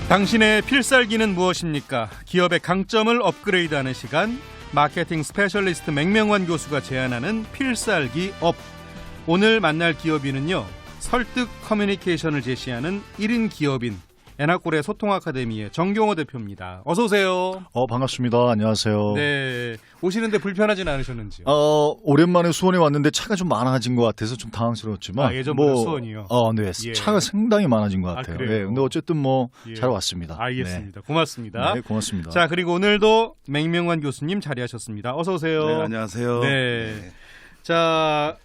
당신의 필살기는 무엇입니까? 기업의 강점을 업그레이드하는 시간, 마케팅 스페셜리스트 맹명환 교수가 제안하는 필살기 업. 오늘 만날 기업인은요, 설득 커뮤니케이션을 제시하는 1인 기업인 에나콜의 소통 아카데미의 정경호 대표입니다. 어서 오세요. 반갑습니다. 안녕하세요. 네, 오시는데 불편하진 않으셨는지요? 오랜만에 수원에 왔는데 차가 좀 많아진 것 같아서 좀 당황스러웠지만 예전보다 수원이요? 네, 예. 차가 상당히 많아진 것 같아요. 그래요? 네, 근데 어쨌든 잘 왔습니다. 알겠습니다. 고맙습니다. 네, 고맙습니다. 자, 그리고 오늘도 맹명환 교수님 자리하셨습니다. 어서 오세요. 네, 안녕하세요. 네. 자,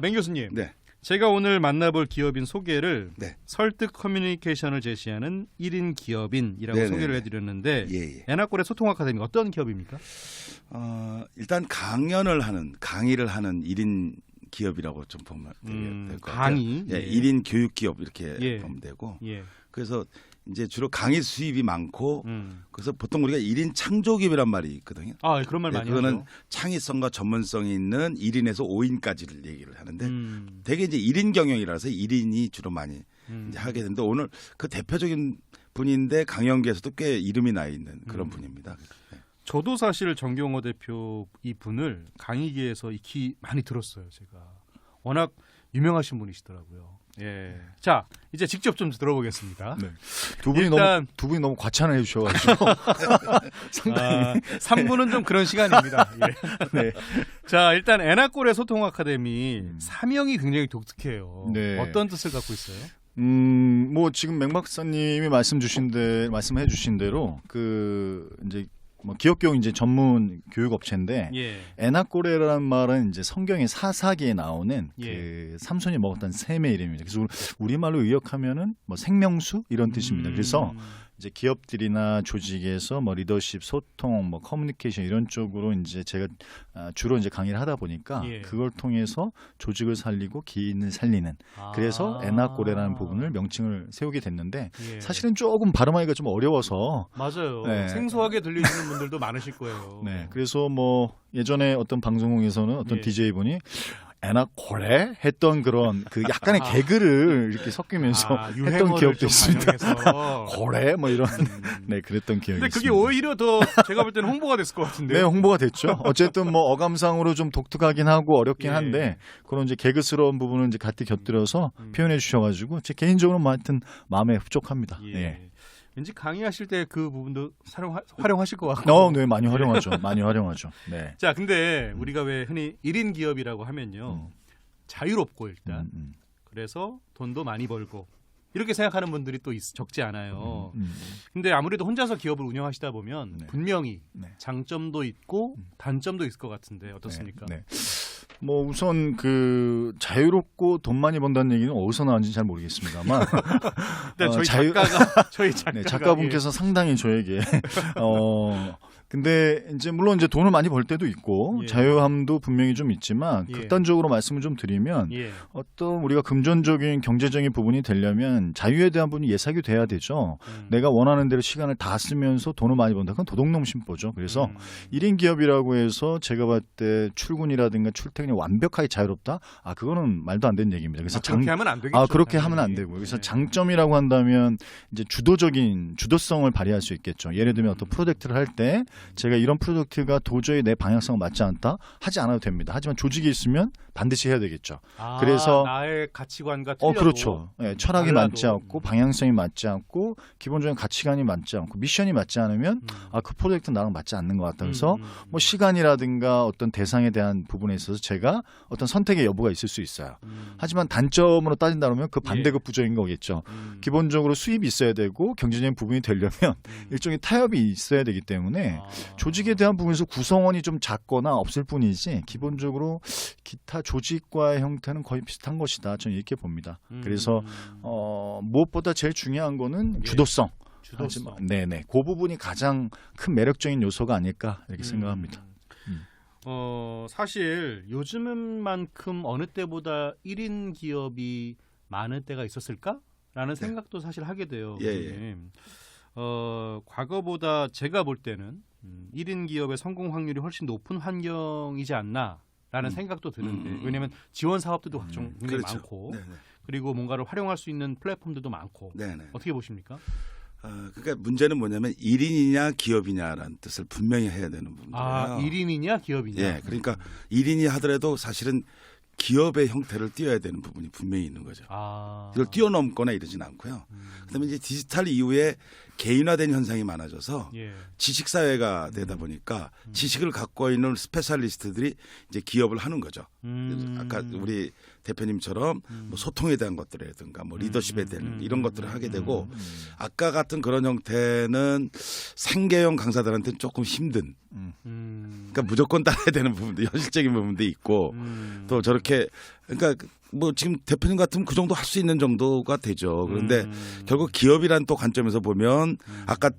맹 교수님. 네. 제가 오늘 만나볼 기업인 소개를 네. 설득 커뮤니케이션을 제시하는 1인 기업인이라고 네네네. 소개를 해드렸는데 예. 에나콜의 소통 아카데미 어떤 기업입니까? 일단 강의를 하는 1인 기업이라고 좀 보면 될 것 같아요. 강의? 예, 예. 1인 교육 기업 이렇게 예. 보면 되고. 예. 그래서 이제 주로 강의 수입이 많고 음. 그래서 보통 우리가 1인 창조 기업이란 말이 있거든요. 그런 말 예, 많이 그거는 하죠. 창의성과 전문성이 있는 1인에서 5인까지를 얘기를 하는데 되게 이제 1인 경영이라서 1인이 주로 많이 이제 하게 되는데 오늘 그 대표적인 분인데 강연계에서도 꽤 이름이 나 있는 그런 분입니다. 네. 저도 사실 정경호 대표 이 분을 강의계에서 익히 많이 들었어요. 제가 워낙 유명하신 분이시더라고요. 예. 자, 이제 직접 좀 들어보겠습니다. 네. 두 분이 너무 과찬해 주셔가지고 상당히 3부는 좀 그런 시간입니다. 예. 네. 자, 일단 에나콜의 소통 아카데미 사명이 굉장히 독특해요. 네. 어떤 뜻을 갖고 있어요? 지금 맹 박사님이 말씀해 주신 대로 이제 기업교육 이제 전문 교육 업체인데 예. 에나꼬레라는 말은 이제 성경의 사사기에 나오는 예. 그 삼손이 먹었던 샘의 이름입니다. 그래서 우리말로 의역하면은 생명수 이런 뜻입니다. 그래서 이제 기업들이나 조직에서 리더십, 소통, 커뮤니케이션 이런 쪽으로 이제 제가 주로 이제 강의를 하다 보니까 예. 그걸 통해서 조직을 살리고 기인을 살리는 그래서 에나꼬레라는 부분을 명칭을 세우게 됐는데 예. 사실은 조금 발음하기가 좀 어려워서 맞아요. 네. 생소하게 들리시는 분들도 많으실 거예요. 네, 그래서 예전에 어떤 방송국에서는 어떤 예. DJ분이 에나콜레 했던 그런 그 약간의 개그를 이렇게 섞이면서 했던 기억도 있습니다. 고래 이런 네 그랬던 기억이 근데 있습니다. 그게 오히려 더 제가 볼 때는 홍보가 됐을 것 같은데요. 네, 홍보가 됐죠. 어쨌든 어감상으로 좀 독특하긴 하고 어렵긴 예. 한데 그런 이제 개그스러운 부분을 이제 같이 곁들여서 표현해 주셔가지고 제 개인적으로 하여튼 마음에 흡족합니다. 예. 네. 왠지 강의하실 때 그 부분도 활용하실 것 같고. 네, 많이 활용하죠. 많이 활용하죠. 네. 자, 근데 우리가 왜 흔히 1인 기업이라고 하면요. 자유롭고 일단. 그래서 돈도 많이 벌고. 이렇게 생각하는 분들이 또 적지 않아요. 근데 아무래도 혼자서 기업을 운영하시다 보면 네. 분명히 네. 장점도 있고 단점도 있을 것 같은데 어떻습니까? 네. 우선 자유롭고 돈 많이 번다는 얘기는 어디서 나왔는지 잘 모르겠습니다만 저희 작가가 네, 작가분께서 상당히 저에게 근데 물론 돈을 많이 벌 때도 있고 예. 자유함도 분명히 좀 있지만 예. 극단적으로 말씀을 좀 드리면 예. 어떤 우리가 금전적인 경제적인 부분이 되려면 자유에 대한 부분이 예삭이 돼야 되죠. 내가 원하는 대로 시간을 다 쓰면서 돈을 많이 번다. 그건 도둑놈심보죠. 그래서 1인 기업이라고 해서 제가 봤을 때 출근이라든가 출퇴근이 완벽하게 자유롭다? 그거는 말도 안 되는 얘기입니다. 그래서 그렇게 하면 안 되겠죠. 그렇게 하면 안 되고요. 그래서 장점이라고 한다면 이제 주도성을 발휘할 수 있겠죠. 예를 들면 어떤 프로젝트를 할 때 제가 이런 프로젝트가 도저히 내 방향성과 맞지 않다 하지 않아도 됩니다. 하지만 조직이 있으면 반드시 해야 되겠죠. 그래서 나의 가치관과 틀려도 그렇죠. 네, 철학이 달라도. 맞지 않고 방향성이 맞지 않고 기본적인 가치관이 맞지 않고 미션이 맞지 않으면 그 프로젝트 나랑 맞지 않는 것 같다. 그래서 시간이라든가 어떤 대상에 대한 부분에 있어서 제가 어떤 선택의 여부가 있을 수 있어요. 하지만 단점으로 따진다면 그 반대급 부정인 거겠죠. 기본적으로 수입이 있어야 되고 경제적인 부분이 되려면 일종의 타협이 있어야 되기 때문에 조직에 대한 부분에서 구성원이 좀 작거나 없을 뿐이지 기본적으로 기타 조직과의 형태는 거의 비슷한 것이다. 저는 이렇게 봅니다. 그래서 무엇보다 제일 중요한 거는 주도성. 네네. 그 부분이 가장 큰 매력적인 요소가 아닐까 이렇게 생각합니다. 사실 요즘만큼 어느 때보다 1인 기업이 많을 때가 있었을까라는 생각도 사실 하게 돼요. 예. 과거보다 제가 볼 때는 1인 기업의 성공 확률이 훨씬 높은 환경이지 않나라는 생각도 드는데 왜냐하면 지원 사업들도 굉장히 그렇죠. 많고 네네. 그리고 뭔가를 활용할 수 있는 플랫폼들도 많고 네네. 어떻게 보십니까? 그러니까 문제는 뭐냐면 1인이냐 기업이냐라는 뜻을 분명히 해야 되는 부분이에요. 아, 1인이냐 기업이냐. 예, 그러니까 1인이 하더라도 사실은 기업의 형태를 띄어야 되는 부분이 분명히 있는 거죠. 아. 이걸 뛰어넘거나 이러진 않고요. 그다음에 이제 디지털 이후에 개인화된 현상이 많아져서 예. 지식 사회가 되다 보니까 지식을 갖고 있는 스페셜리스트들이 이제 기업을 하는 거죠. 아까 우리 대표님처럼 뭐 소통에 대한 것들이라든가 뭐 리더십에 대한 이런 것들을 하게 되고 아까 같은 그런 형태는 생계형 강사들한테는 조금 힘든. 그러니까 무조건 따라야 되는 부분도 현실적인 부분도 있고 또 저렇게 그러니까 뭐 지금 대표님 같으면 그 정도 할 수 있는 정도가 되죠. 그런데 결국 기업이란 또 관점에서 보면 아까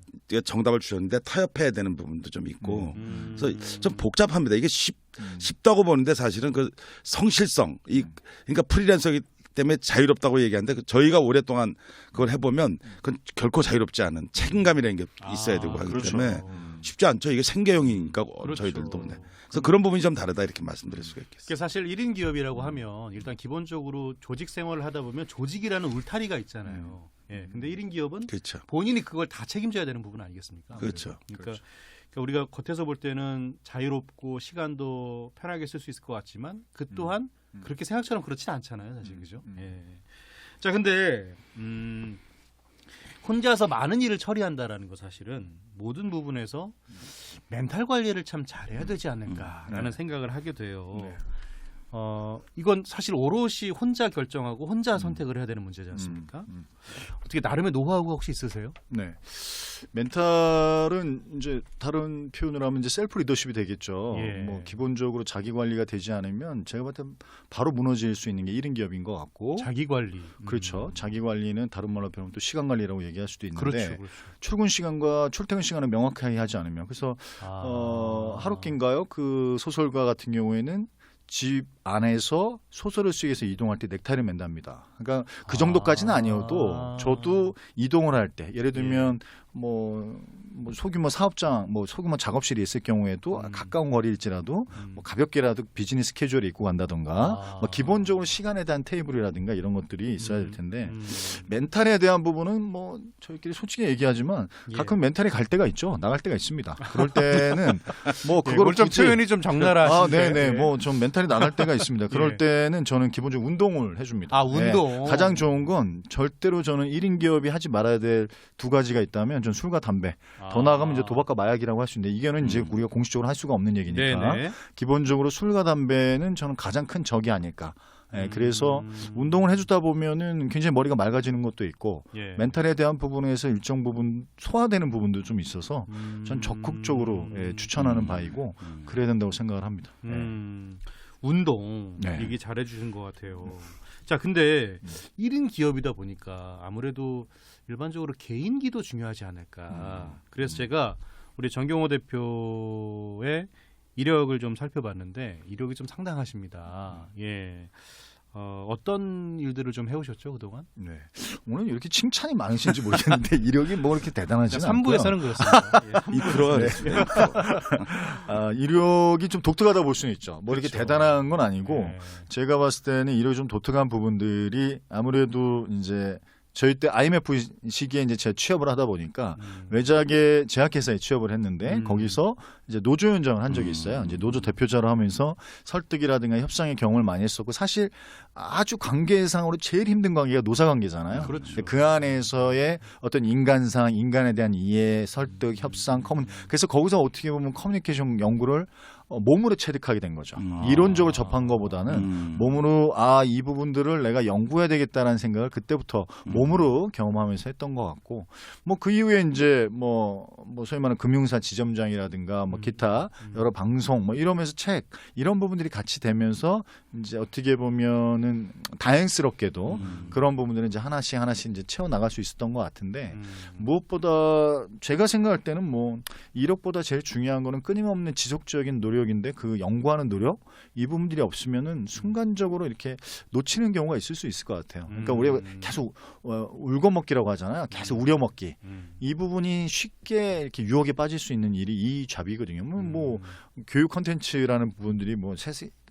정답을 주셨는데 타협해야 되는 부분도 좀 있고 그래서 좀 복잡합니다. 이게 쉽다고 보는데 사실은 그 성실성 그러니까 프리랜서이기 때문에 자유롭다고 얘기하는데 저희가 오랫동안 그걸 해보면 그건 결코 자유롭지 않은 책임감이라는 게 있어야 되고 하기 그렇죠. 때문에 쉽지 않죠. 이게 생계형이니까 그렇죠. 저희들도. 네. 그래서 그런 부분이 좀 다르다 이렇게 말씀드릴 수가 있겠습니다. 그게 사실 1인 기업이라고 하면 일단 기본적으로 조직 생활을 하다 보면 조직이라는 울타리가 있잖아요. 예. 근데 1인 기업은 그렇죠. 본인이 그걸 다 책임져야 되는 부분 아니겠습니까? 그렇죠. 그러니까 우리가 겉에서 볼 때는 자유롭고 시간도 편하게 쓸 수 있을 것 같지만 그 또한 그렇게 생각처럼 그렇진 않잖아요, 사실 그죠? 예. 자, 근데 혼자서 많은 일을 처리한다라는 거 사실은 모든 부분에서 멘탈 관리를 참 잘해야 되지 않을까라는 생각을 하게 돼요. 네. 이건 사실 오롯이 혼자 결정하고 혼자 선택을 해야 되는 문제지 않습니까? 어떻게 나름의 노하우가 혹시 있으세요? 네. 멘탈은 이제 다른 표현을 하면 이제 셀프 리더십이 되겠죠. 예. 뭐 기본적으로 자기 관리가 되지 않으면 제가 봤을 때 바로 무너질 수 있는 게 1인 기업인 것 같고. 자기 관리. 그렇죠. 자기 관리는 다른 말로 표현하면 또 시간 관리라고 얘기할 수도 있는데 그렇죠, 그렇죠. 출근 시간과 출퇴근 시간을 명확하게 하지 않으면 그래서 하루끼인가요? 그 소설가 같은 경우에는 집 안에서 소설을 쓰기 위해서 이동할 때 넥타이를 맨답니다. 그러니까 그 정도까지는 아니어도 저도 이동을 할 때 예를 들면 뭐 소규모 사업장, 뭐 소규모 작업실이 있을 경우에도 가까운 거리일지라도 뭐 가볍게라도 비즈니스 스케줄에 입고 간다던가 뭐 기본적으로 시간에 대한 테이블이라든가 이런 것들이 있어야 될 텐데 멘탈에 대한 부분은 뭐 저희끼리 솔직히 얘기하지만 가끔 멘탈이 갈 때가 있죠. 나갈 때가 있습니다. 그럴 때는 뭐 그거를 좀 표현이 좀 적나라하신데. 네네. 뭐 좀 멘탈이 나갈 때가 있습니다. 그럴 예. 때는 저는 기본적으로 운동을 해줍니다. 아, 운동. 네. 가장 좋은 건 절대로 저는 1인 기업이 하지 말아야 될 두 가지가 있다면 전 술과 담배. 더 나아가면 이제 도박과 마약이라고 할 수 있는데 이게는 이제 우리가 공식적으로 할 수가 없는 얘기니까 네네. 기본적으로 술과 담배는 저는 가장 큰 적이 아닐까. 네, 그래서 운동을 해주다 보면은 굉장히 머리가 맑아지는 것도 있고 예. 멘탈에 대한 부분에서 일정 부분 소화되는 부분도 좀 있어서 전 적극적으로 추천하는 바이고 그래야 된다고 생각을 합니다. 운동 네. 얘기 잘해 주신 것 같아요. 자, 근데 1인 기업이다 보니까 아무래도 일반적으로 개인기도 중요하지 않을까. 그래서 제가 우리 정경호 대표의 이력을 좀 살펴봤는데 이력이 좀 상당하십니다. 예. 어떤 일들을 좀 해오셨죠 그동안? 네. 오늘 이렇게 칭찬이 많으신지 모르겠는데 이력이 뭐 그렇게 대단하지는 않고요. 3부에서는 그렇습니다. 예, 3부에서는 이력이 좀 독특하다 볼 수는 있죠. 뭐 이렇게 그렇죠. 대단한 건 아니고 네. 제가 봤을 때는 이력이 좀 독특한 부분들이 아무래도 이제 저희 때 IMF 시기에 이제 제가 취업을 하다 보니까 외작의 제약회사에 취업을 했는데 거기서 이제 노조 현장을 한 적이 있어요. 이제 노조 대표자로 하면서 설득이라든가 협상의 경험을 많이 했었고 사실 아주 관계상으로 제일 힘든 관계가 노사 관계잖아요. 그렇죠. 그 안에서의 어떤 인간상, 인간에 대한 이해, 설득, 협상, 그래서 거기서 어떻게 보면 커뮤니케이션 연구를 몸으로 체득하게 된 거죠. 이론적으로 접한 것보다는 몸으로 이 부분들을 내가 연구해야 되겠다라는 생각을 그때부터 몸으로 경험하면서 했던 것 같고 뭐 그 이후에 이제 뭐 소위 말하는 금융사 지점장이라든가 뭐 기타 여러 방송 뭐 이러면서 책 이런 부분들이 같이 되면서 이제 어떻게 보면은 다행스럽게도 그런 부분들은 이제 하나씩 이제 채워 나갈 수 있었던 것 같은데 무엇보다 제가 생각할 때는 뭐 이력보다 제일 중요한 거는 끊임없는 지속적인 노력인데 그 연구하는 노력 이 부분들이 없으면은 순간적으로 이렇게 놓치는 경우가 있을 수 있을 것 같아요. 그러니까 우리가 계속 울거먹기라고 하잖아요. 계속 우려먹기. 이 부분이 쉽게 이렇게 유혹에 빠질 수 있는 일이 이 잡이거든요. 뭐 교육 콘텐츠라는 부분들이 뭐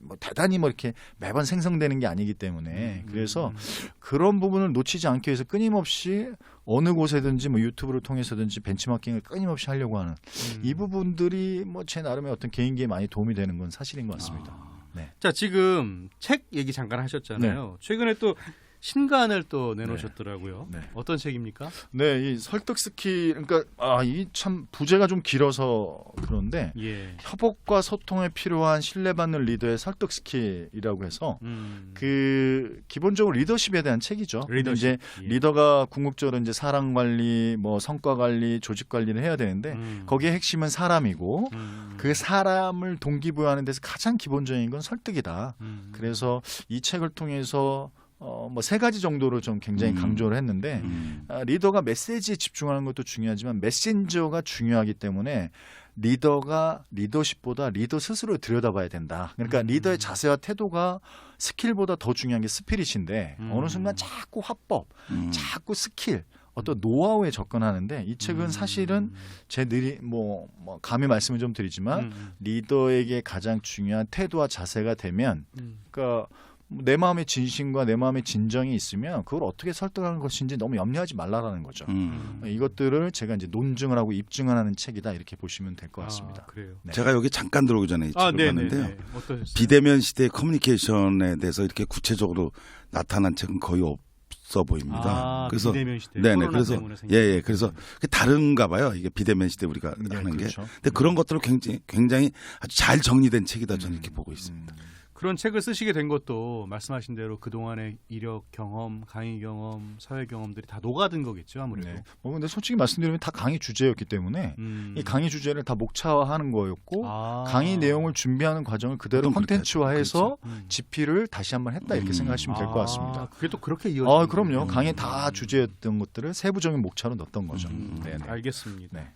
뭐 대단히 뭐 이렇게 매번 생성되는 게 아니기 때문에 그래서 그런 부분을 놓치지 않기 위해서 끊임없이 어느 곳에든지 뭐 유튜브를 통해서든지 벤치마킹을 끊임없이 하려고 하는 이 부분들이 뭐 제 나름의 어떤 개인기에 많이 도움이 되는 건 사실인 것 같습니다. 네. 자, 지금 책 얘기 잠깐 하셨잖아요. 최근에 또 신간을 또 내놓으셨더라고요. 네. 어떤 책입니까? 네, 이 설득 스킬 그러니까 이 참 부제가 좀 길어서 그런데 예. 협업과 소통에 필요한 신뢰받는 리더의 설득 스킬이라고 해서 그 기본적으로 리더십에 대한 책이죠. 리더십. 이제 예. 리더가 궁극적으로 이제 사람 관리, 뭐 성과 관리, 조직 관리를 해야 되는데 거기에 핵심은 사람이고 그 사람을 동기부여하는 데서 가장 기본적인 건 설득이다. 그래서 이 책을 통해서 뭐 세 가지 정도로 좀 굉장히 강조를 했는데 리더가 메시지에 집중하는 것도 중요하지만 메신저가 중요하기 때문에 리더가 리더십보다 리더 스스로 들여다봐야 된다. 그러니까 리더의 자세와 태도가 스킬보다 더 중요한 게 스피릿인데 어느 순간 자꾸 화법, 자꾸 스킬, 어떤 노하우에 접근하는데 이 책은 사실은 제 뭐 감히 말씀을 좀 드리지만 리더에게 가장 중요한 태도와 자세가 되면 그러니까 내 마음의 진심과 내 마음의 진정이 있으면 그걸 어떻게 설득하는 것인지 너무 염려하지 말라라는 거죠. 이것들을 제가 이제 논증을 하고 입증을 하는 책이다 이렇게 보시면 될 것 같습니다. 그래요. 네. 제가 여기 잠깐 들어오기 전에 이 책을 봤는데요. 어떠셨어요? 비대면 시대의 커뮤니케이션에 대해서 이렇게 구체적으로 나타난 책은 거의 없어 보입니다. 그래서 비대면 시대. 네네. 코로나 그래서 때문에 생긴. 예. 그래서 그게 다른가 봐요. 이게 비대면 시대 우리가 네, 하는 그렇죠. 게. 근데 그런 것들을 굉장히 아주 잘 정리된 책이다 저는 이렇게 보고 있습니다. 그런 책을 쓰시게 된 것도 말씀하신 대로 그동안의 이력 경험, 강의 경험, 사회 경험들이 다 녹아든 거겠죠, 아무래도. 네. 근데 솔직히 말씀드리면 다 강의 주제였기 때문에 이 강의 주제를 다 목차화하는 거였고 강의 내용을 준비하는 과정을 그대로 보통 그렇게 콘텐츠화해서 그렇죠. 집필을 다시 한번 했다 이렇게 생각하시면 될 것 같습니다. 그게 또 그렇게 이어지는 그럼요. 강의 다 주제였던 것들을 세부적인 목차로 넣었던 거죠. 네. 알겠습니다. 네.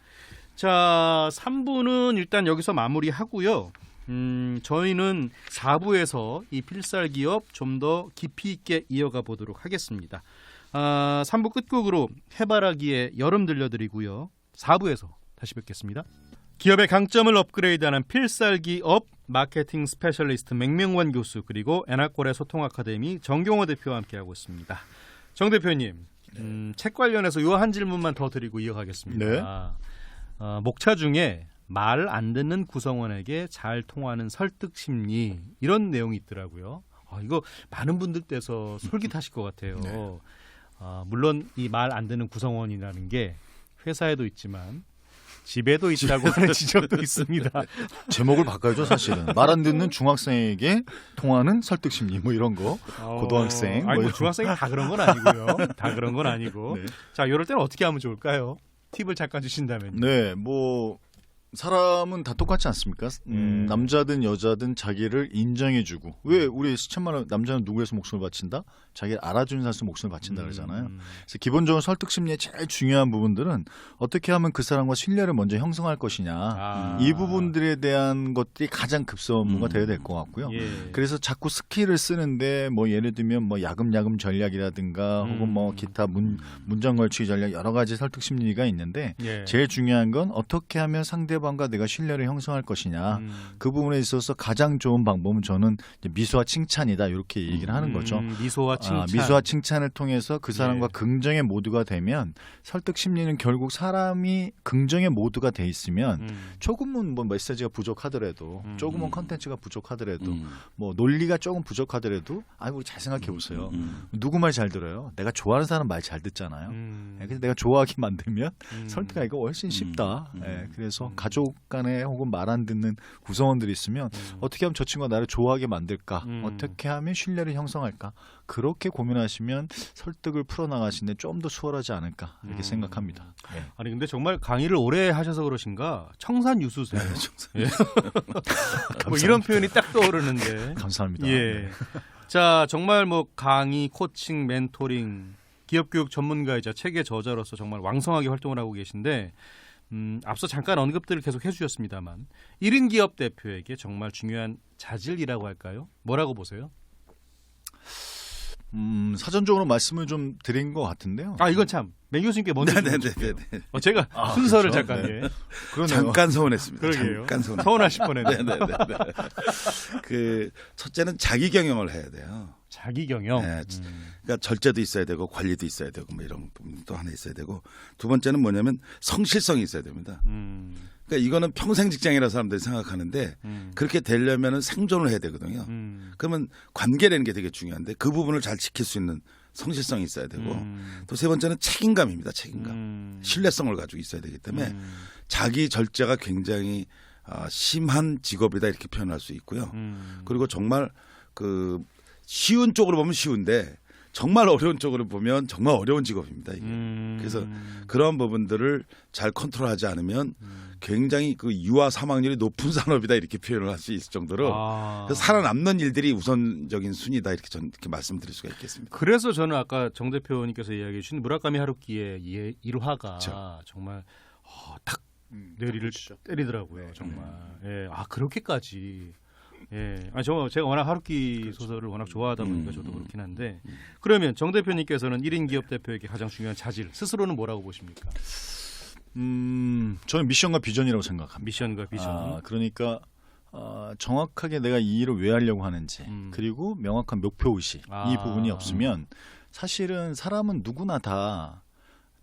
자, 3부는 일단 여기서 마무리하고요. 저희는 4부에서 이 필살기업 좀 더 깊이 있게 이어가 보도록 하겠습니다. 3부 끝곡으로 해바라기의 여름 들려드리고요. 4부에서 다시 뵙겠습니다. 기업의 강점을 업그레이드하는 필살기업 마케팅 스페셜리스트 맹명원 교수 그리고 에나콜의 소통 아카데미 정경호 대표와 함께하고 있습니다. 정 대표님, 책 관련해서 요 한 질문만 더 드리고 이어가겠습니다. 목차 중에 말 안 듣는 구성원에게 잘 통하는 설득 심리 이런 내용이 있더라고요. 이거 많은 분들께서 솔깃하실 것 같아요. 네. 물론 이 말 안 듣는 구성원이라는 게 회사에도 있지만 집에도 있다고 하는 지적도 있습니다. 제목을 바꿔야죠, 사실은. 말 안 듣는 중학생에게 통하는 설득 심리 뭐 이런 거. 고등학생. 아니, 뭐 중학생이 다 그런 건 아니고요. 다 그런 건 아니고. 네. 자, 이럴 때는 어떻게 하면 좋을까요? 팁을 잠깐 주신다면요. 네, 뭐 사람은 다 똑같지 않습니까? 남자든 여자든 자기를 인정해주고 왜 우리 수천만 남자는 누구에서 목숨을 바친다? 자기를 알아주는 사람에서 목숨을 바친다 그러잖아요. 그래서 기본적으로 설득 심리의 제일 중요한 부분들은 어떻게 하면 그 사람과 신뢰를 먼저 형성할 것이냐. 이 부분들에 대한 것들이 가장 급선무가 되어야 될 것 같고요. 예. 그래서 자꾸 스킬을 쓰는데 뭐 예를 들면 뭐 야금야금 전략이라든가 혹은 뭐 기타 문장 걸치기 전략 여러 가지 설득 심리가 있는데 예. 제일 중요한 건 어떻게 하면 상대방과 내가 신뢰를 형성할 것이냐. 그 부분에 있어서 가장 좋은 방법은 저는 이제 미소와 칭찬이다 이렇게 얘기를 하는 거죠. 미소와 칭찬. 미소와 칭찬을 통해서 그 사람과 예. 긍정의 모두가 되면 설득 심리는 결국 사람이 긍정의 모두가 돼 있으면 조금은 뭐 메시지가 부족하더라도 조금은 컨텐츠가 부족하더라도 뭐 논리가 조금 부족하더라도 우리 잘 생각해 보세요. 누구 말 잘 들어요? 내가 좋아하는 사람 말 잘 듣잖아요. 그래서 내가 좋아하게 만들면 설득하기가 훨씬 쉽다. 그래서 가족 간에 혹은 말 안 듣는 구성원들이 있으면 어떻게 하면 저 친구가 나를 좋아하게 만들까? 어떻게 하면 신뢰를 형성할까? 그렇게 고민하시면 설득을 풀어나가시는데 좀 더 수월하지 않을까 이렇게 생각합니다. 네. 아니 근데 정말 강의를 오래 하셔서 그러신가 청산유수세요. 예. 뭐 이런 표현이 딱 떠오르는데. 감사합니다. 예. 네. 자 정말 뭐 강의, 코칭, 멘토링, 기업교육 전문가이자 책의 저자로서 정말 왕성하게 활동을 하고 계신데 앞서 잠깐 언급들을 계속 해주셨습니다만 1인 기업 대표에게 정말 중요한 자질이라고 할까요? 뭐라고 보세요? 사전적으로 말씀을 좀 드린 것 같은데요. 아 이건 참 맹 교수님께 먼저 네네네. 제가 순서를 그렇죠. 잠깐 네. 예. 그러네요. 잠깐 서운했습니다. 그러게요. 잠깐 서운했습니다. 서운하실 뻔했네. 네네네. 그 첫째는 자기 경영을 해야 돼요. 자기 경영. 네. 그러니까 절제도 있어야 되고 관리도 있어야 되고 뭐 이런 부분도 하나 있어야 되고 두 번째는 뭐냐면 성실성이 있어야 됩니다. 그러니까 이거는 평생 직장이라 사람들이 생각하는데 그렇게 되려면은 생존을 해야 되거든요. 그러면 관계라는 게 되게 중요한데 그 부분을 잘 지킬 수 있는 성실성이 있어야 되고 또 세 번째는 책임감입니다. 책임감. 신뢰성을 가지고 있어야 되기 때문에 자기 절제가 굉장히 심한 직업이다 이렇게 표현할 수 있고요. 그리고 정말 그 쉬운 쪽으로 보면 쉬운데 정말 어려운 쪽으로 보면 정말 어려운 직업입니다. 이게. 그래서 그런 부분들을 잘 컨트롤하지 않으면 굉장히 그 유아 사망률이 높은 산업이다 이렇게 표현을 할 수 있을 정도로 그래서 살아남는 일들이 우선적인 순위다 이렇게 저는 이렇게 말씀드릴 수가 있겠습니다. 그래서 저는 아까 정 대표님께서 이야기해 주신 무라카미 하루키의 일화가 그렇죠. 정말 탁 뇌리를 때리더라고요. 정말. 예. 아 그렇게까지. 예. 아 제가 워낙 하루키 소설을 워낙 좋아하다 보니까 저도 그렇긴 한데 그러면 정 대표님께서는 1인 기업 대표에게 가장 중요한 자질 스스로는 뭐라고 보십니까? 저는 미션과 비전이라고 생각합니다. 미션과 비전. 그러니까 정확하게 내가 이 일을 왜 하려고 하는지 그리고 명확한 목표 의식 이 부분이 없으면 사실은 사람은 누구나 다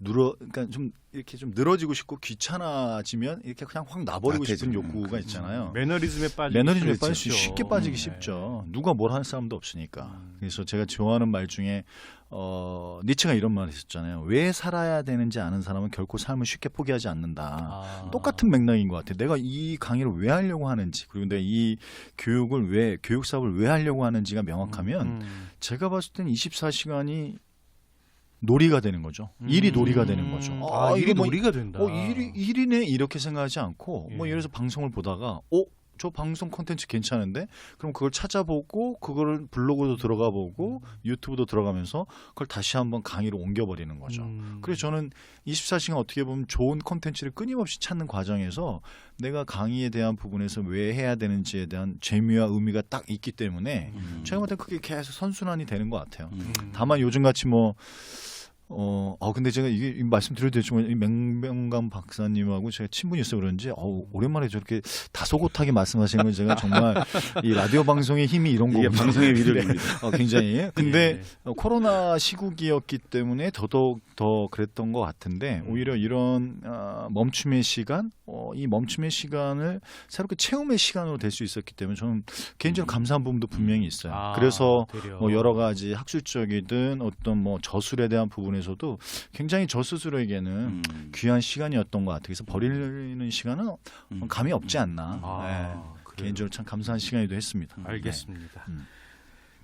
그러니까 좀 이렇게 좀 늘어지고 싶고 귀찮아지면 이렇게 그냥 확 놔버리고 싶은 욕구가 있잖아요. 매너리즘에 빠질 수 쉽죠. 쉽게 빠지기 쉽죠. 누가 뭘 하는 사람도 없으니까. 그래서 제가 좋아하는 말 중에 니체가 이런 말을 했었잖아요. 왜 살아야 되는지 아는 사람은 결코 삶을 쉽게 포기하지 않는다. 똑같은 맥락인 것 같아요. 내가 이 강의를 왜 하려고 하는지 그리고 내가 이 교육 사업을 왜 하려고 하는지가 명확하면 제가 봤을 때는 24시간이 놀이가 되는 거죠. 일이 놀이가 되는 거죠. 일이 이거 뭐 놀이가 된다. 일이네 이렇게 생각하지 않고 뭐 예. 예를 들어서 방송을 보다가 저 방송 콘텐츠 괜찮은데 그럼 그걸 찾아보고 그거를 블로그도 들어가 보고 유튜브도 들어가면서 그걸 다시 한번 강의로 옮겨버리는 거죠. 그래서 저는 24시간 어떻게 보면 좋은 콘텐츠를 끊임없이 찾는 과정에서 내가 강의에 대한 부분에서 왜 해야 되는지에 대한 재미와 의미가 딱 있기 때문에 제가 볼 때 그게 계속 선순환이 되는 것 같아요. 다만 요즘같이 근데 제가 이게 말씀드려도 되지만 이 맹병감 박사님하고 제가 친분이 있어 그런지 오랜만에 저렇게 다소곳하게 말씀하시는 건 제가 정말 이 라디오 방송의 힘이 이런 이게 거군요. 방송의 위력입니다. 굉장히. 근데 코로나 시국이었기 때문에 더더욱 더 그랬던 것 같은데 오히려 이런 멈춤의 시간, 이 멈춤의 시간을 새롭게 체험의 시간으로 될 수 있었기 때문에 저는 개인적으로 감사한 부분도 분명히 있어요. 그래서 뭐 여러 가지 학술적이든 어떤 뭐 저술에 대한 부분에서도 굉장히 저 스스로에게는 귀한 시간이었던 것 같아요. 그래서 버리는 시간은 감이 없지 않나. 개인적으로 참 감사한 시간이기도 했습니다. 알겠습니다.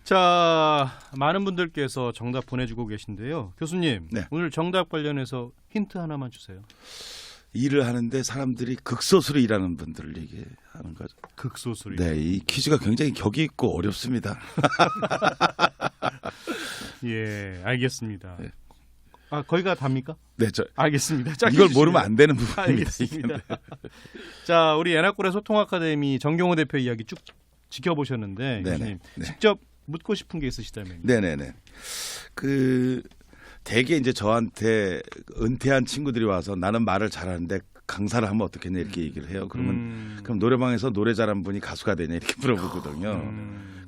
자, 많은 분들께서 정답 보내주고 계신데요. 교수님, 네. 오늘 정답 관련해서 힌트 하나만 주세요. 일을 하는데 사람들이 극소수로 일하는 분들을 얘기하는 거죠. 극소수로. 네, 이 퀴즈가 굉장히 격이 있고 어렵습니다. 예, 알겠습니다. 네. 거기가 답니까? 네, 알겠습니다. 이걸 모르면 안 되는 부분입니다. 알겠습니다. 자, 우리 예나골의 소통 아카데미 정경호 대표 이야기 쭉 지켜보셨는데 교수님 직접 묻고 싶은 게 있으시다면요. 네네네. 대개 이제 저한테 은퇴한 친구들이 와서 나는 말을 잘하는데 강사를 하면 어떻겠냐 이렇게 얘기를 해요. 그러면 그럼 노래방에서 노래 잘하는 분이 가수가 되냐 이렇게 물어보거든요.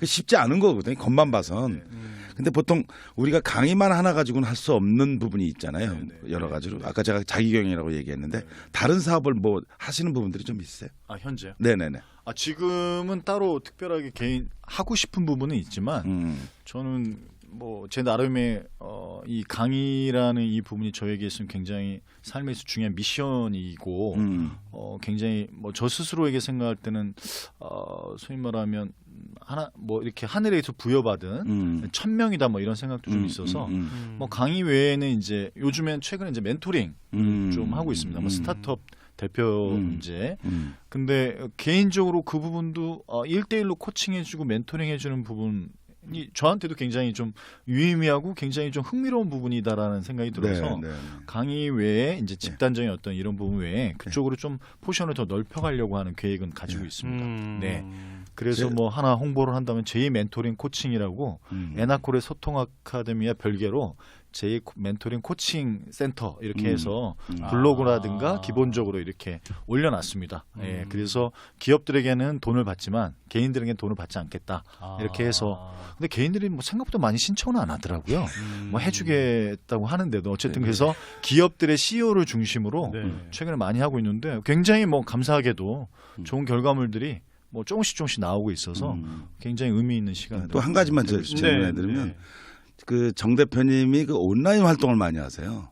쉽지 않은 거거든요. 겉만 봐선. 근데 보통 우리가 강의만 하나 가지고는 할 수 없는 부분이 있잖아요. 여러 가지로. 아까 제가 자기경영이라고 얘기했는데 다른 사업을 뭐 하시는 부분들이 좀 있어요? 현재요? 네네네. 지금은 따로 특별하게 개인 하고 싶은 부분은 있지만 저는 뭐 제 나름의 이 강의라는 이 부분이 저에게 있으면 굉장히 삶에서 중요한 미션이고 굉장히 뭐 저 스스로에게 생각할 때는 소위 말하면 뭐 이렇게 하늘에서 부여받은 천명이다 뭐 이런 생각도 좀 있어서 뭐 강의 외에는 이제 요즘엔 최근에 이제 멘토링 좀 하고 있습니다. 뭐 스타트업 대표 이제 근데 개인적으로 그 부분도 1대1로 코칭해주고 멘토링해주는 부분이 저한테도 굉장히 좀 유의미하고 굉장히 좀 흥미로운 부분이다라는 생각이 들어서 강의 외에 이제 집단적인 어떤 이런 부분 외에 그쪽으로 좀 포션을 더 넓혀가려고 하는 계획은 가지고 있습니다. 네. 그래서 뭐 하나 홍보를 한다면 제2 멘토링 코칭이라고 에나콜의 소통 아카데미와 별개로 제2 멘토링 코칭 센터 이렇게 해서 블로그라든가 기본적으로 이렇게 올려놨습니다. 예, 그래서 기업들에게는 돈을 받지만 개인들에게는 돈을 받지 않겠다 이렇게 해서 근데 개인들이 뭐 생각보다 많이 신청은 안 하더라고요. 뭐 해주겠다고 하는데도 어쨌든 그래서 기업들의 CEO를 중심으로 네. 최근에 많이 하고 있는데 굉장히 뭐 감사하게도 좋은 결과물들이 뭐 조금씩 나오고 있어서 굉장히 의미 있는 시간. 또 한 가지만 질문해드리면 네. 그 정 대표님이 그 온라인 활동을 많이 하세요.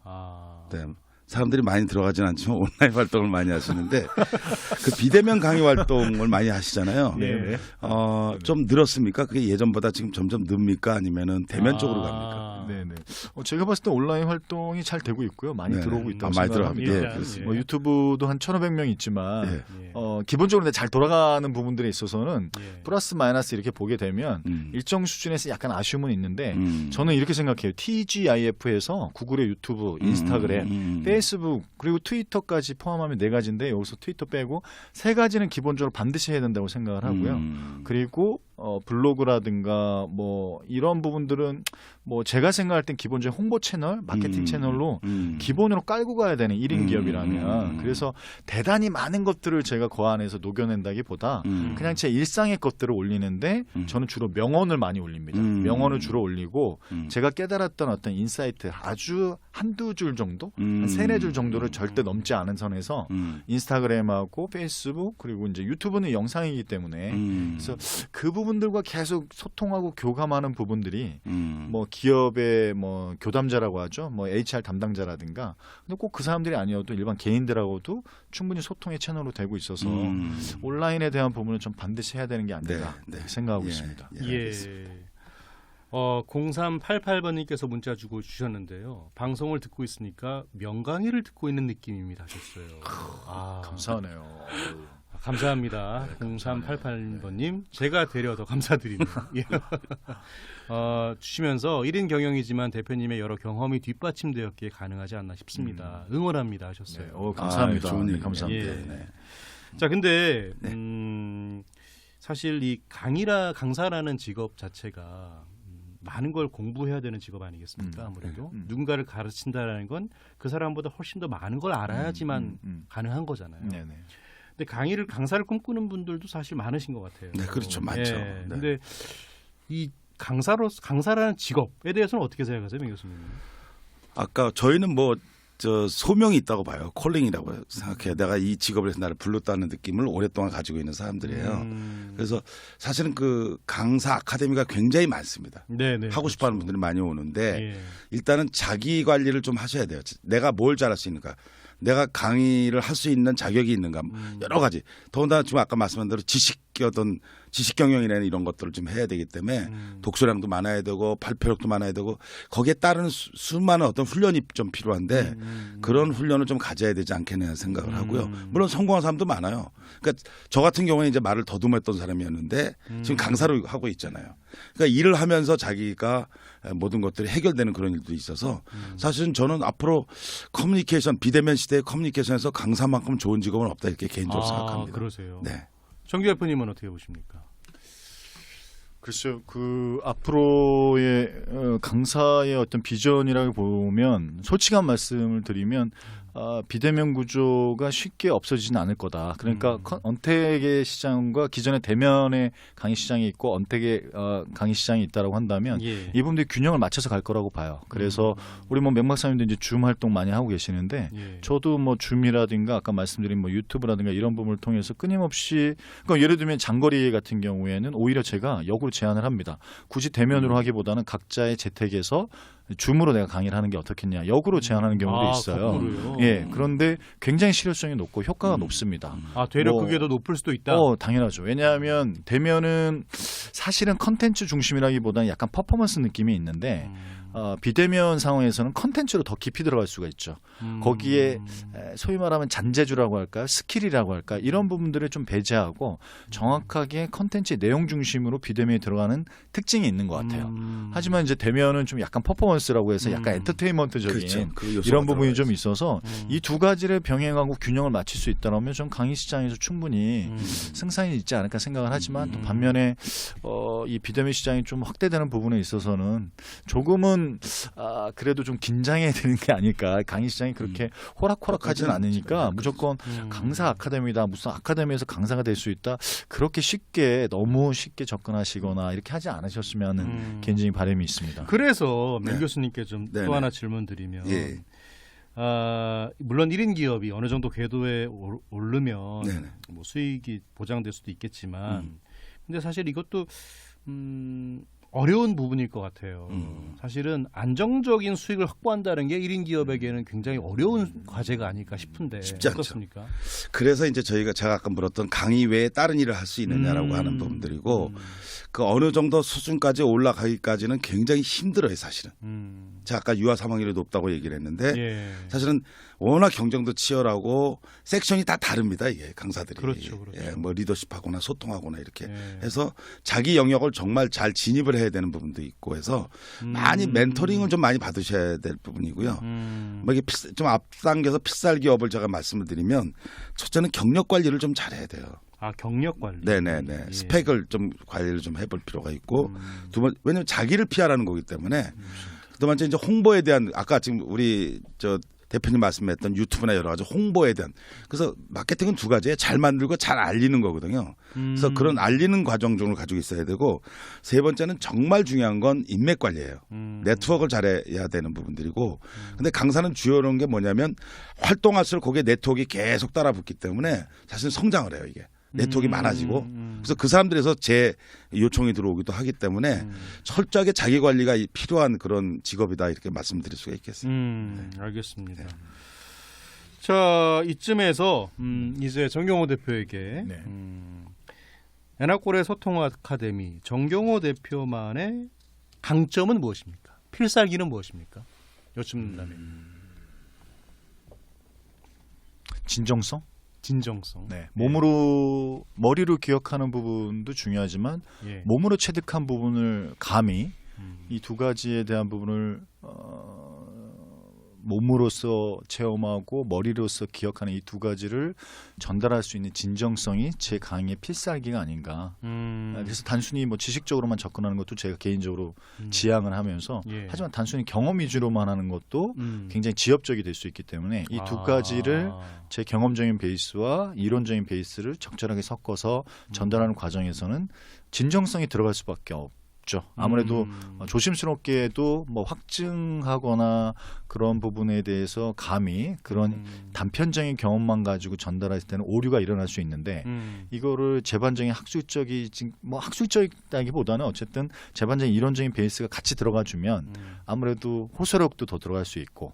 네. 사람들이 많이 들어가진 않지만 온라인 활동을 많이 하시는데 그 비대면 강의 활동을 많이 하시잖아요. 네. 좀 늘었습니까? 그게 예전보다 지금 점점 늡니까? 아니면은 대면 쪽으로 갑니까? 네네. 제가 봤을 때 온라인 활동이 잘 되고 있고요. 많이 네네. 들어오고 있다고 많이 생각합니다. 들어갑니다. 예, 그렇습니다. 뭐 유튜브도 한 1,500명 있지만 예. 기본적으로 잘 돌아가는 부분들에 있어서는 예. 플러스 마이너스 이렇게 보게 되면 일정 수준에서 약간 아쉬움은 있는데 저는 이렇게 생각해요. TGIF에서 구글의 유튜브, 인스타그램, 페이스북 그리고 트위터까지 포함하면 4가지인데 여기서 트위터 빼고 3가지는 기본적으로 반드시 해야 된다고 생각을 하고요. 그리고 블로그라든가 뭐 이런 부분들은 뭐 제가 생각할 땐 기본적인 홍보 채널, 마케팅 채널로 기본으로 깔고 가야 되는 1인 기업이라면 그래서 대단히 많은 것들을 제가 그 안에서 녹여낸다기보다 그냥 제 일상의 것들을 올리는데 저는 주로 명언을 많이 올립니다. 명언을 주로 올리고 제가 깨달았던 어떤 인사이트 아주 한두 줄 정도, 한 3-4줄 정도를 절대 넘지 않은 선에서 인스타그램하고 페이스북 그리고 이제 유튜브는 영상이기 때문에 그래서 그 부분들과 계속 소통하고 교감하는 부분들이 뭐 기업의 뭐 교담자라고 하죠. 뭐 HR 담당자라든가. 근데 꼭 그 사람들이 아니어도 일반 개인들하고도 충분히 소통의 채널로 되고 있어서 온라인에 대한 부분은 좀 반드시 해야 되는 게 아닌가 생각하고 있습니다. 예. 0388번님께서 문자 주셨는데요. 방송을 듣고 있으니까 명강의를 듣고 있는 느낌입니다 하셨어요. 감사하네요. 감사합니다. 0388번님. 제가 되려 더 감사드리네요. 예. 주시면서 1인 경영이지만 대표님의 여러 경험이 뒷받침되었기에 가능하지 않나 싶습니다. 응원합니다 하셨어요. 네, 감사합니다. 좋은 일 감사합니다. 예. 네. 자, 근데 사실 이 강사라는 직업 자체가 많은 걸 공부해야 되는 직업 아니겠습니까? 아무래도 누군가를 가르친다라는 건 그 사람보다 훨씬 더 많은 걸 알아야지만 가능한 거잖아요. 네네. 근데 강사를 꿈꾸는 분들도 사실 많으신 것 같아요. 네, 그렇죠, 많죠. 예. 네. 근데 이 강사라는 직업에 대해서는 어떻게 생각하세요, 명 교수님? 아까 저희는 뭐 소명이 있다고 봐요. 콜링이라고 생각해요. 내가 이 직업을 해서 나를 불렀다는 느낌을 오랫동안 가지고 있는 사람들이에요. 그래서 사실은 그 강사 아카데미가 굉장히 많습니다. 네네. 하고 싶어하는 분들이 많이 오는데 예. 일단은 자기 관리를 좀 하셔야 돼요. 내가 뭘 잘할 수 있는가. 내가 강의를 할 수 있는 자격이 있는가. 여러 가지. 더군다나 지금 아까 말씀한 대로 지식 경영이라는 이런 것들을 좀 해야 되기 때문에 독서량도 많아야 되고 발표력도 많아야 되고 거기에 따른 수많은 어떤 훈련이 좀 필요한데 그런 훈련을 좀 가져야 되지 않겠냐 생각을 하고요. 물론 성공한 사람도 많아요. 그러니까 저 같은 경우에 이제 말을 더듬었던 사람이었는데 지금 강사를 하고 있잖아요. 그러니까 일을 하면서 자기가 모든 것들이 해결되는 그런 일도 있어서 사실은 저는 앞으로 커뮤니케이션 비대면 시대의 커뮤니케이션에서 강사만큼 좋은 직업은 없다 이렇게 개인적으로 생각합니다. 그러세요. 네. 정규 대표님은 어떻게 보십니까? 글쎄요, 그 앞으로의 강사의 어떤 비전이라고 보면 솔직한 말씀을 드리면 비대면 구조가 쉽게 없어지지는 않을 거다. 그러니까 언택의 시장과 기존의 대면의 강의 시장이 있고 언택의 강의 시장이 있다라고 한다면 예. 이분들이 균형을 맞춰서 갈 거라고 봐요. 그래서 우리 뭐 맥박사님도 이제 줌 활동 많이 하고 계시는데 예. 저도 뭐 줌이라든가 아까 말씀드린 뭐 유튜브라든가 이런 부분을 통해서 끊임없이 그러니까 예를 들면 장거리 같은 경우에는 오히려 제가 역으로 제안을 합니다. 굳이 대면으로 하기보다는 각자의 재택에서 줌으로 내가 강의를 하는 게 어떻겠냐 역으로 제안하는 경우도 있어요. 거꾸로요? 예, 그런데 굉장히 실효성이 높고 효과가 높습니다. 되려 뭐, 그게 더 높을 수도 있다. 당연하죠. 왜냐하면 대면은 사실은 컨텐츠 중심이라기보다는 약간 퍼포먼스 느낌이 있는데 비대면 상황에서는 컨텐츠로 더 깊이 들어갈 수가 있죠. 거기에 소위 말하면 잔재주라고 할까, 스킬이라고 할까 이런 부분들을 좀 배제하고 정확하게 컨텐츠 내용 중심으로 비대면에 들어가는 특징이 있는 것 같아요. 하지만 이제 대면은 좀 약간 퍼포먼스라고 해서 약간 엔터테인먼트적인 그렇죠. 그 요소가 이런 부분이 좀 들어가야지. 있어서 이 두 가지를 병행하고 균형을 맞출 수 있다면 좀 강의 시장에서 충분히 승산이 있지 않을까 생각을 하지만 또 반면에 이 비대면 시장이 좀 확대되는 부분에 있어서는 조금은 그래도 좀 긴장해야 되는 게 아닐까. 강의 시장이 그렇게 호락호락하지는 않으니까 무조건 강사 아카데미다. 무슨 아카데미에서 강사가 될 수 있다. 그렇게 쉽게 너무 쉽게 접근하시거나 이렇게 하지 않으셨으면 하는 개인적인 바람이 있습니다. 그래서 맹 네. 교수님께 좀 또 네네. 하나 질문 드리면 예. 물론 1인 기업이 어느 정도 궤도에 오르면 네네. 뭐 수익이 보장될 수도 있겠지만 근데 사실 이것도 어려운 부분일 것 같아요. 사실은 안정적인 수익을 확보한다는 게 1인 기업에게는 굉장히 어려운 과제가 아닐까 싶은데 쉽지 않죠. 어떻습니까? 그래서 이제 제가 아까 물었던 강의 외에 다른 일을 할 수 있느냐라고 하는 부분들이고 그 어느 정도 수준까지 올라가기까지는 굉장히 힘들어요, 사실은. 제가 아까 유아 사망률이 높다고 얘기를 했는데 예. 사실은 워낙 경쟁도 치열하고 섹션이 다 다릅니다, 이게 강사들이. 그렇죠, 그렇죠. 예, 뭐 리더십하거나 소통하거나 이렇게 예. 해서 자기 영역을 정말 잘 진입을 해야 되는 부분도 있고 해서 많이 멘토링을 좀 많이 받으셔야 될 부분이고요. 뭐 이게 좀 앞당겨서 필살 기업을 제가 말씀을 드리면 첫째는 경력 관리를 좀 잘해야 돼요. 경력 관리. 네네네. 예. 스펙을 좀 관리를 좀 해볼 필요가 있고 두 번 왜냐하면 자기를 피하라는 거기 때문에 두 번째 이제 홍보에 대한 아까 지금 우리 대표님 말씀했던 유튜브나 여러 가지 홍보에 대한 그래서 마케팅은 두 가지에 잘 만들고 잘 알리는 거거든요. 그래서 그런 알리는 과정 중을 가지고 있어야 되고 세 번째는 정말 중요한 건 인맥 관리예요. 네트워크를 잘해야 되는 부분들이고 근데 강사는 주요한 게 뭐냐면 활동할수록 거기에 네트워크가 계속 따라붙기 때문에 사실 성장을 해요 이게. 네트워크가 많아지고 그래서 그 사람들에서 제 요청이 들어오기도 하기 때문에 철저하게 자기 관리가 필요한 그런 직업이다 이렇게 말씀드릴 수가 있겠습니다. 알겠습니다. 자 이쯤에서 이제 정경호 대표에게 네. 엔하골의 소통 아카데미 정경호 대표만의 강점은 무엇입니까? 필살기는 무엇입니까? 여쭙는다면 진정성? 진정성. 네. 몸으로 머리로 기억하는 부분도 중요하지만 예. 몸으로 체득한 부분을 감히 이 두 가지에 대한 부분을 몸으로서 체험하고 머리로서 기억하는 이 두 가지를 전달할 수 있는 진정성이 제 강의의 필살기가 아닌가. 그래서 단순히 뭐 지식적으로만 접근하는 것도 제가 개인적으로 지향을 하면서 예. 하지만 단순히 경험 위주로만 하는 것도 굉장히 지엽적이 될 수 있기 때문에 이 두 가지를 제 경험적인 베이스와 이론적인 베이스를 적절하게 섞어서 전달하는 과정에서는 진정성이 들어갈 수밖에 없죠. 아무래도 조심스럽게도 뭐 확증하거나 그런 부분에 대해서 감히 그런 단편적인 경험만 가지고 전달할 때는 오류가 일어날 수 있는데 이거를 제반적인 학술적이다기보다는 어쨌든 제반적인 이론적인 베이스가 같이 들어가 주면 아무래도 호소력도 더 들어갈 수 있고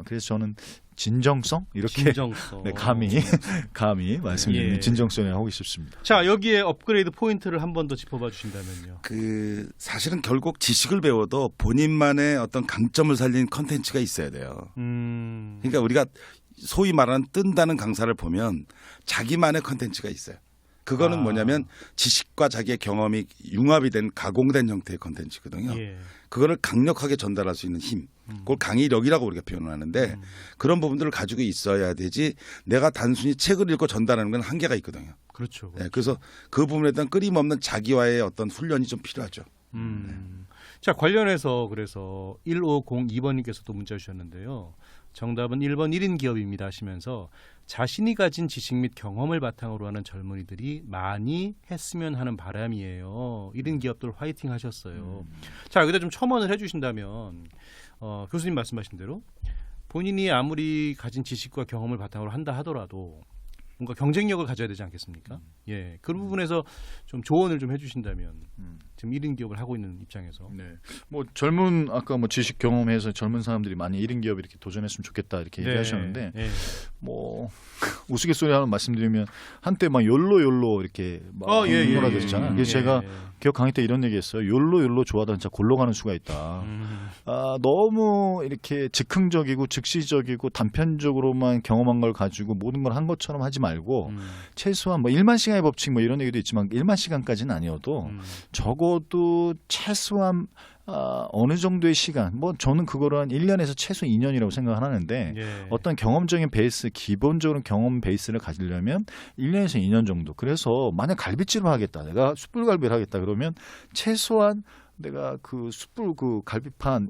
그래서 저는 진정성 이렇게 진정성. 네, 감히 말씀드리면 예. 진정성을 하고 싶습니다. 자 여기에 업그레이드 포인트를 한 번 더 짚어봐 주신다면요. 그 사실은 결국 지식을 배워도 본인만의 어떤 강점을 살린 컨텐츠가 있어야 돼요. 그러니까 우리가 소위 말하는 뜬다는 강사를 보면 자기만의 컨텐츠가 있어요. 그거는 뭐냐면 지식과 자기의 경험이 융합이 된 가공된 형태의 컨텐츠거든요. 예. 그거를 강력하게 전달할 수 있는 힘. 그걸 강의력이라고 우리가 표현을 하는데 그런 부분들을 가지고 있어야 되지 내가 단순히 책을 읽고 전달하는 건 한계가 있거든요. 그렇죠. 네, 그래서 그 부분에 대한 끊임없는 자기와의 어떤 훈련이 좀 필요하죠. 자 관련해서 그래서 1502번님께서도 문자 주셨는데요. 정답은 1번 1인 기업입니다 하시면서 자신이 가진 지식 및 경험을 바탕으로 하는 젊은이들이 많이 했으면 하는 바람이에요. 1인 기업들 화이팅 하셨어요. 자 여기다 좀 첨언을 해주신다면 교수님 말씀하신 대로 본인이 아무리 가진 지식과 경험을 바탕으로 한다 하더라도 뭔가 경쟁력을 가져야 되지 않겠습니까? 예, 그 부분에서 좀 조언을 좀 해주신다면. 지금 1인 기업을 하고 있는 입장에서. 네. 뭐 젊은 아까 뭐 지식 경험해서 젊은 사람들이 많이 1인 기업 이렇게 도전했으면 좋겠다 이렇게 네. 얘기하셨는데 네. 뭐 우스갯소리 하나 말씀드리면 한때 막 욜로 이렇게 막 유행어가 됐잖아요. 그래서 제가 기업 강의 때 이런 얘기했어요. 욜로 좋아하다 진짜 골로 가는 수가 있다. 너무 이렇게 즉흥적이고 즉시적이고 단편적으로만 경험한 걸 가지고 모든 걸 한 것처럼 하지 말고 최소한 뭐 1만 시간의 법칙 뭐 이런 얘기도 있지만 1만 시간까지는 아니어도 적어도 최소한 어느 정도의 시간, 뭐 저는 그거를 한 1년에서 최소 2년이라고 생각을 하는데 예. 어떤 경험적인 베이스, 기본적으로 경험 베이스를 가지려면 1년에서 2년 정도. 그래서 만약 갈비찜을 하겠다, 내가 숯불갈비를 하겠다 그러면 최소한 내가 그 숯불 그 갈비판